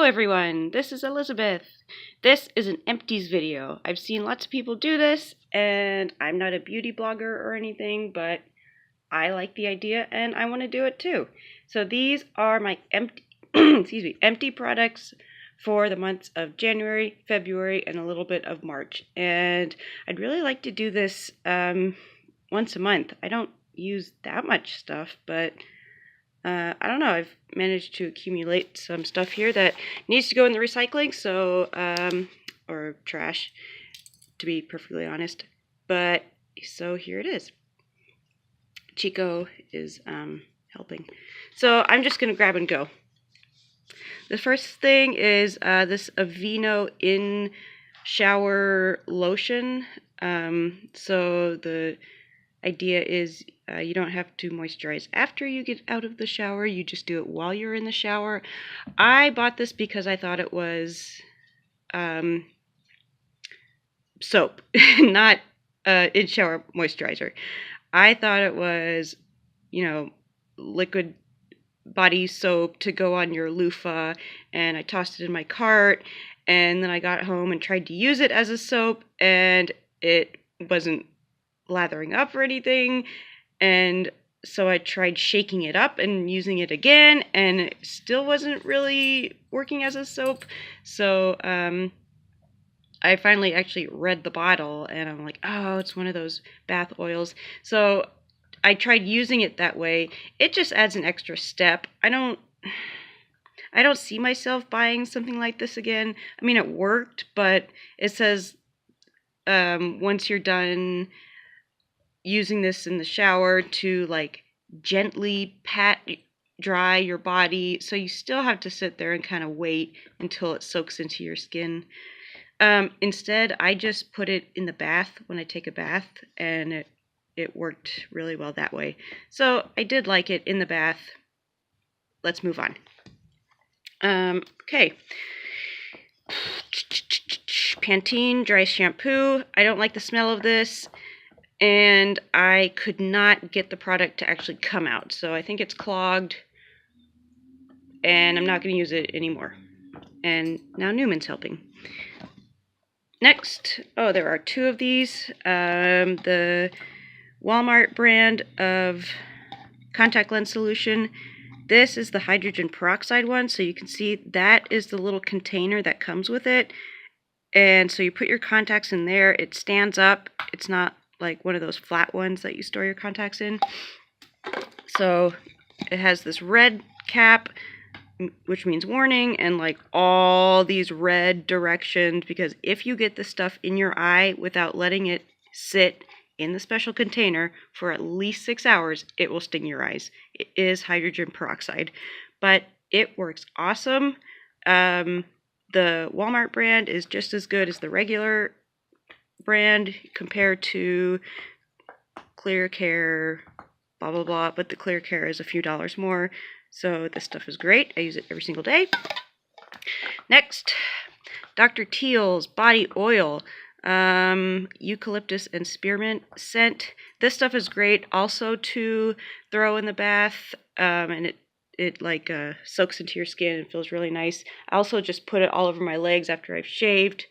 everyone, this is Elizabeth. This is an Empties video. I've seen lots of people do this, and I'm not a beauty blogger or anything, but I like the idea and I want to do it too. So these are my empty products for the months of January, February, and a little bit of March. And I'd really like to do this once a month. I don't use that much stuff, but I don't know, I've managed to accumulate some stuff here that needs to go in the recycling, so, or trash, to be perfectly honest. But, so here it is. Chico is helping. So I'm just going to grab and go. The first thing is this Aveeno in shower lotion. So the idea is you don't have to moisturize after you get out of the shower. You just do it while you're in the shower. I bought this because I thought it was soap, not in-shower moisturizer. I thought it was, you know, liquid body soap to go on your loofah, and I tossed it in my cart, and then I got home and tried to use it as a soap, and it wasn't lathering up or anything, and so I tried shaking it up and using it again, and it still wasn't really working as a soap. So I finally actually read the bottle, and I'm like, oh, it's one of those bath oils. So I tried using it that way. It just adds an extra step. I don't see myself buying something like this again. I mean, it worked, but it says once you're done using this in the shower to like gently pat dry your body, so you still have to sit there and kind of wait until it soaks into your skin. Instead, I just put it in the bath when I take a bath, and it worked really well that way. So I did like it in the bath. Let's move on. Okay. Pantene Dry Shampoo. I don't like the smell of this, and I could not get the product to actually come out. So I think it's clogged, and I'm not going to use it anymore. And now Newman's helping. Next, oh, there are two of these. The Walmart brand of contact lens solution. This is the hydrogen peroxide one, so you can see that is the little container that comes with it. And so you put your contacts in there, it stands up. It's not like one of those flat ones that you store your contacts in. So it has this red cap, which means warning, and like all these red directions, because if you get this stuff in your eye without letting it sit in the special container for at least 6 hours, it will sting your eyes. It is hydrogen peroxide, but it works awesome. The Walmart brand is just as good as the regular brand compared to Clear Care, blah, blah, blah, but the Clear Care is a few dollars more. So this stuff is great. I use it every single day. Next, Dr. Teals Body Oil. Eucalyptus and Spearmint scent. This stuff is great also to throw in the bath, and it like soaks into your skin and feels really nice. I also just put it all over my legs after I've shaved.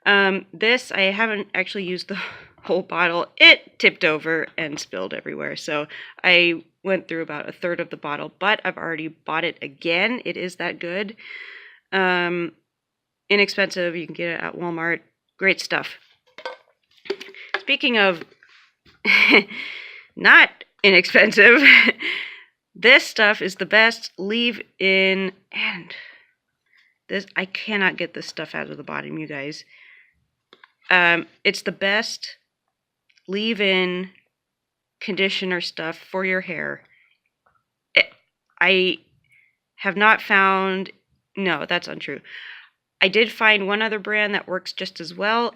This, I haven't actually used the whole bottle. It tipped over and spilled everywhere, so I went through about a third of the bottle, but I've already bought it again. It is that good. Inexpensive. You can get it at Walmart. Great stuff. Speaking of not inexpensive, this stuff is the best leave-in, and this, I cannot get this stuff out of the bottom, you guys. It's the best leave-in conditioner stuff for your hair. I have not found, no, that's untrue. I did find one other brand that works just as well,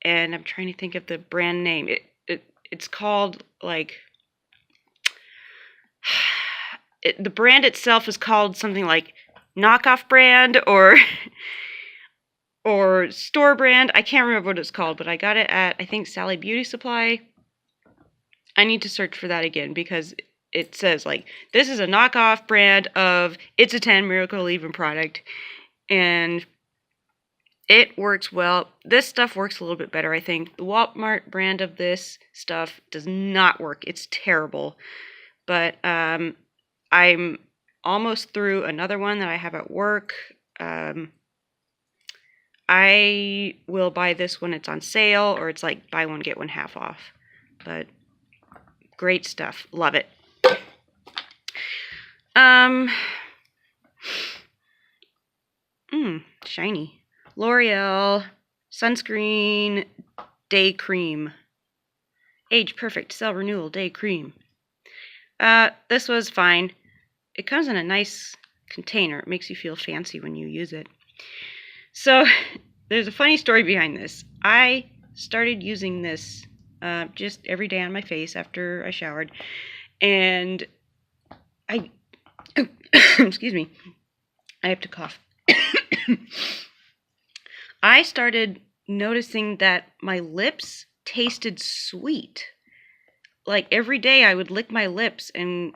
and I'm trying to think of the brand name. It's called, like, the brand itself is called something like knockoff brand or store brand. I can't remember what it's called, but I got it at, I think, Sally Beauty Supply. I need to search for that again because it says, like, this is a knockoff brand of It's a 10 Miracle Leave-In product. and it works well. This stuff works a little bit better, I think. The Walmart brand of this stuff does not work. It's terrible. But I'm almost through another one that I have at work. I will buy this when it's on sale, or it's like buy one, get one half off. But great stuff. Love it. Shiny. L'Oreal Sunscreen Day Cream. Age Perfect Cell Renewal Day Cream. This was fine. It comes in a nice container. It makes you feel fancy when you use it. So, there's a funny story behind this. I started using this just every day on my face after I showered. And excuse me. I have to cough. I started noticing that my lips tasted sweet. Like every day I would lick my lips and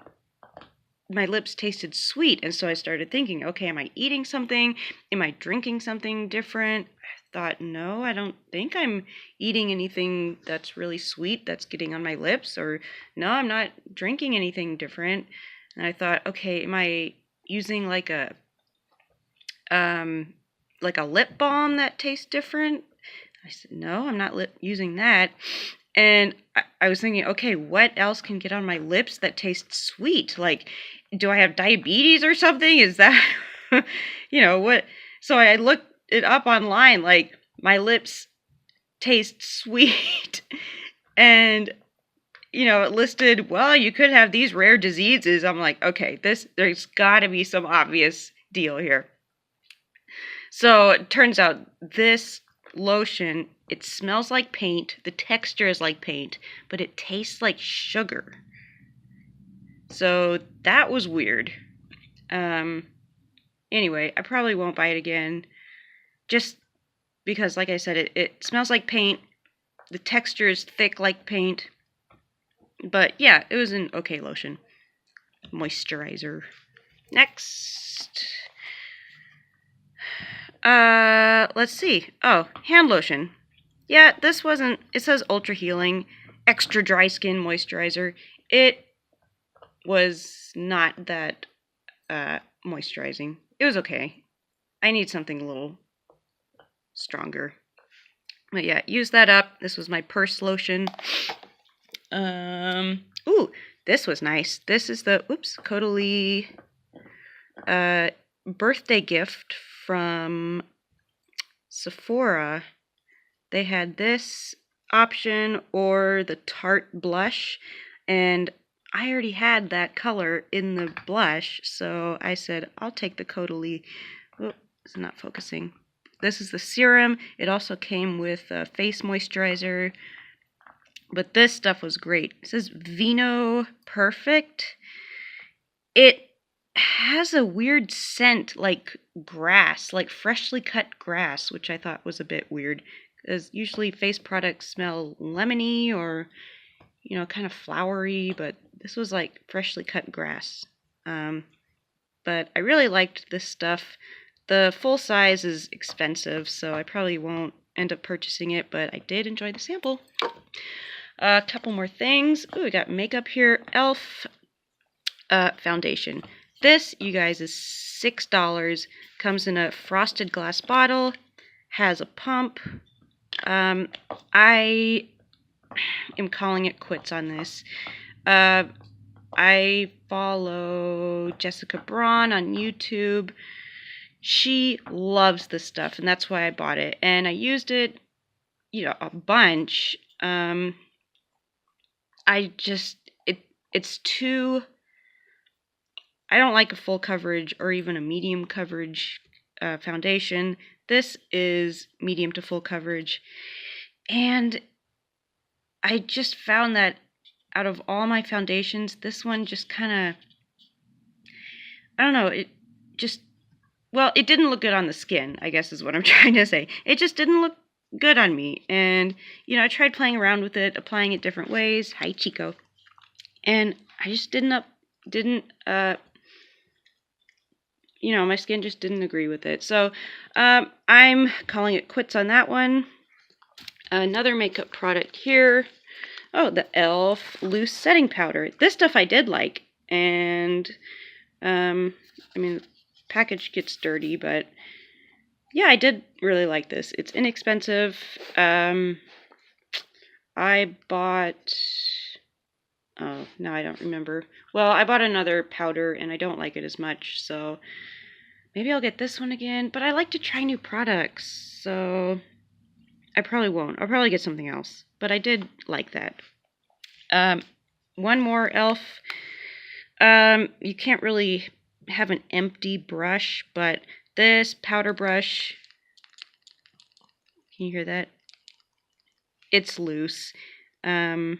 my lips tasted sweet. And so I started thinking, okay, am I eating something? Am I drinking something different? I thought, no, I don't think I'm eating anything that's really sweet that's getting on my lips. Or no, I'm not drinking anything different. And I thought, okay, am I using like a lip balm that tastes different? I said, no, I'm not using that. And I was thinking, okay, what else can get on my lips that tastes sweet? Like, do I have diabetes or something? Is that, what? So I looked it up online, like, my lips taste sweet. And, it listed, well, you could have these rare diseases. I'm like, okay, there's got to be some obvious deal here. So it turns out this lotion, it smells like paint, the texture is like paint, but it tastes like sugar. So that was weird. Anyway, I probably won't buy it again, just because, like I said, it smells like paint, the texture is thick like paint, but yeah, it was an okay lotion. Moisturizer. Next. Let's see. Oh, hand lotion. Yeah, this wasn't, it says Ultra Healing, Extra Dry Skin Moisturizer. It was not that, moisturizing. It was okay. I need something a little stronger. But yeah, use that up. This was my purse lotion. Ooh, this was nice. This is the, Caudalie, birthday gift from Sephora. They had this option or the Tarte blush, and I already had that color in the blush, so I said, I'll take the Caudalie. Oh, it's not focusing. This is the serum. It also came with a face moisturizer, but this stuff was great. It says Vinoperfect. It has a weird scent like grass, like freshly cut grass, which I thought was a bit weird, because usually face products smell lemony or, kind of flowery, but this was like freshly cut grass. But I really liked this stuff. The full size is expensive, so I probably won't end up purchasing it, but I did enjoy the sample. A couple more things. Ooh, we got makeup here. E.L.F. Foundation. This, you guys, is $6. Comes in a frosted glass bottle. Has a pump. I am calling it quits on this. I follow Jessica Braun on YouTube. She loves this stuff, and that's why I bought it. And I used it, a bunch. It's too... I don't like a full coverage or even a medium coverage foundation. This is medium to full coverage. And I just found that out of all my foundations, this one just kind of, I don't know, it didn't look good on the skin, I guess is what I'm trying to say. It just didn't look good on me. And, I tried playing around with it, applying it different ways. Hi, Chico. And I just you know, my skin just didn't agree with it. So I'm calling it quits on that one. Another makeup product here. Oh, the E.L.F. loose setting powder. This stuff I did like, and I mean, the package gets dirty, but yeah, I did really like this. It's inexpensive. I bought, oh, no, I don't remember. Well, I bought another powder, and I don't like it as much, so maybe I'll get this one again. But I like to try new products, so I probably won't. I'll probably get something else, but I did like that. One more E.L.F. You can't really have an empty brush, but this powder brush, can you hear that? It's loose. So I'm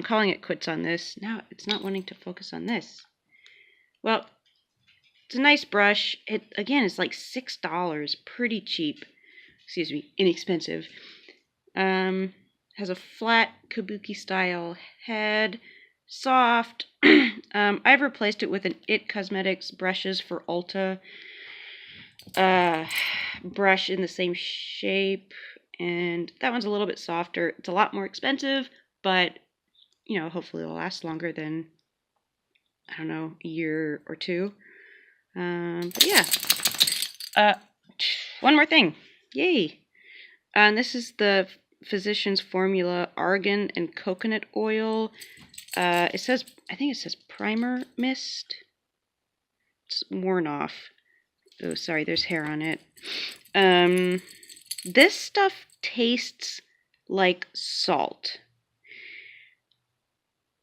calling it quits on this. Now it's not wanting to focus on this. Well, it's a nice brush. It, again, it's like $6, pretty cheap. Excuse me, inexpensive. Has a flat kabuki style head, soft. I've replaced it with an It Cosmetics brushes for Ulta brush in the same shape, and that one's a little bit softer. It's a lot more expensive, but you know, hopefully it'll last longer than, I don't know, a year or two. But yeah. One more thing. Yay! And this is the Physicians Formula Argan and Coconut Oil. It says, I think it says primer mist. It's worn off. Oh, sorry, there's hair on it. This stuff tastes like salt.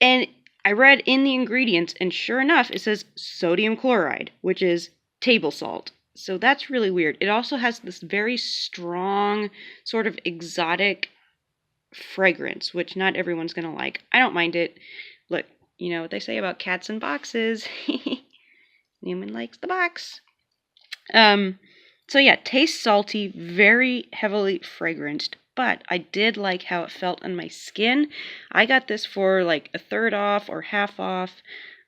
And I read in the ingredients, and sure enough, it says sodium chloride, which is table salt. So that's really weird. It also has this very strong, sort of exotic fragrance, which not everyone's going to like. I don't mind it. Look, you know what they say about cats and boxes. Newman likes the box. So yeah, tastes salty, very heavily fragranced, but I did like how it felt on my skin. I got this for like a third off or half off,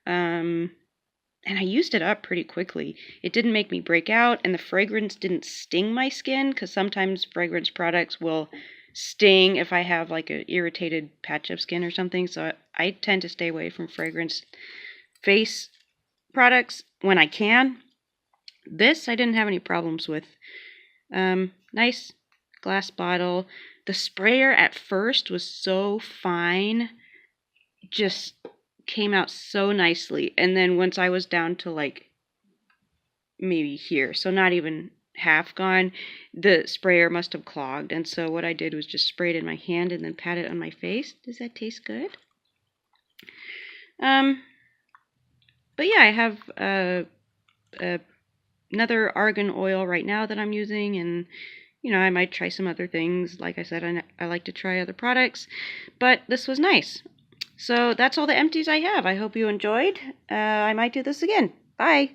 and I used it up pretty quickly. It didn't make me break out, and the fragrance didn't sting my skin, because sometimes fragrance products will sting if I have like an irritated patch of skin or something, so I tend to stay away from fragrance face products when I can. This I didn't have any problems with. Nice glass bottle. The sprayer at first was so fine, just came out so nicely. And then once I was down to like maybe here, so not even half gone, the sprayer must have clogged. And so what I did was just spray it in my hand and then pat it on my face. Does that taste good? But yeah, I have another argan oil right now that I'm using, and you know, I might try some other things. Like I said, I like to try other products, but this was nice. So that's all the empties I have. I hope you enjoyed. I might do this again. Bye.